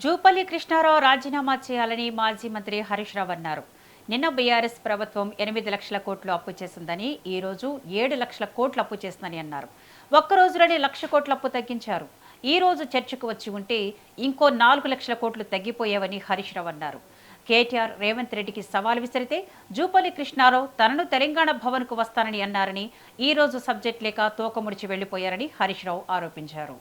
జూపల్లి కృష్ణారావు రాజీనామా చేయాలని మాజీ మంత్రి హరీష్ రావు అన్నారు. నిన్న బీఆర్ఎస్ ప్రభుత్వం 8 లక్షల కోట్లు అప్పు చేసిందని, ఈ రోజు 7 లక్షల కోట్లు అప్పు చేసిందని అన్నారు. ఒక్క రోజులోనే 1 లక్ష కోట్ల అప్పు తగ్గించారు. ఈ రోజు చర్చకు వచ్చి ఉంటే ఇంకో 4 లక్షల కోట్లు తగ్గిపోయావని హరీష్ రావు అన్నారు. కేటీఆర్ రేవంత్ రెడ్డికి సవాల్ విసిరితే జూపల్లి కృష్ణారావు తనను తెలంగాణ భవన్కు వస్తానని అన్నారని, ఈ రోజు సబ్జెక్ట్ లేక తోకముడిచి వెళ్లిపోయారని హరీష్ రావు ఆరోపించారు.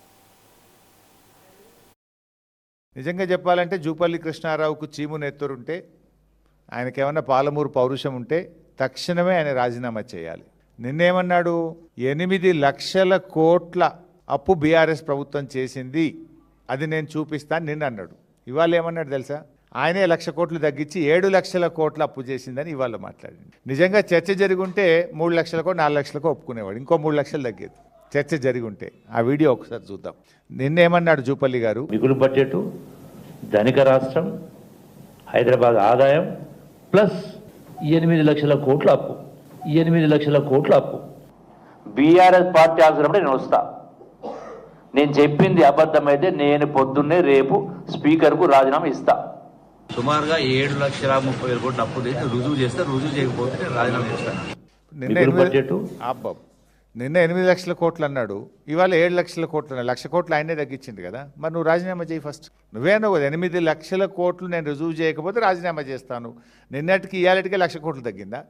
నిజంగా చెప్పాలంటే జూపల్లి కృష్ణారావుకు చీము నెత్తురుంటే, ఆయనకేమన్నా పాలమూరు పౌరుషం ఉంటే తక్షణమే ఆయన రాజీనామా చేయాలి. నిన్నేమన్నాడు? 8 లక్షల కోట్ల అప్పు బీఆర్ఎస్ ప్రభుత్వం చేసింది, అది నేను చూపిస్తాను నిన్న అన్నాడు. ఇవాళ ఏమన్నాడు తెలుసా? ఆయనే 1 లక్ష కోట్లు తగ్గించి 7 లక్షల కోట్ల అప్పు చేసిందని ఇవాళ మాట్లాడింది. నిజంగా చర్చ జరిగుంటే 3 లక్షలకో 4 లక్షలకో ఒప్పుకునేవాడు, ఇంకో 3 లక్షలు తగ్గేది చర్చ జరిగి ఉంటే. ఆ వీడియో ఒకసారి చూద్దాం. నిన్నేమన్నాడు జూపల్లి గారు? మిగులు బడ్జెట్, ధనిక రాష్ట్రం, హైదరాబాద్ ఆదాయం ప్లస్ 8 లక్షల కోట్ల అప్పు. 8 లక్షల కోట్ల అప్పు బీఆర్ఎస్ పార్టీ అవసరమైతే నేను వస్తా. నేను చెప్పింది అబద్ధమైతే నేను పొద్దున్నే రేపు స్పీకర్కు రాజీనామా ఇస్తా. సుమారుగా 7,30,000 కోట్ల అప్పు చేసి రుజువు చేస్తే, రుజువు చేయకపోతే నేను రాజీనామా చేస్తాను. నిన్న 8 లక్షల కోట్లు అన్నాడు, ఇవాళ 7 లక్షల కోట్లు అన్నాడు. 1 లక్ష కోట్లు ఆయనే తగ్గించింది కదా. మరి నువ్వు రాజీనామా చేయి ఫస్ట్. నువ్వేనో 8 లక్షల కోట్లు నేను రుజువు చేయకపోతే రాజీనామా చేస్తాను. నిన్నటికి ఇవాళటికే 1 లక్ష కోట్లు తగ్గిందా?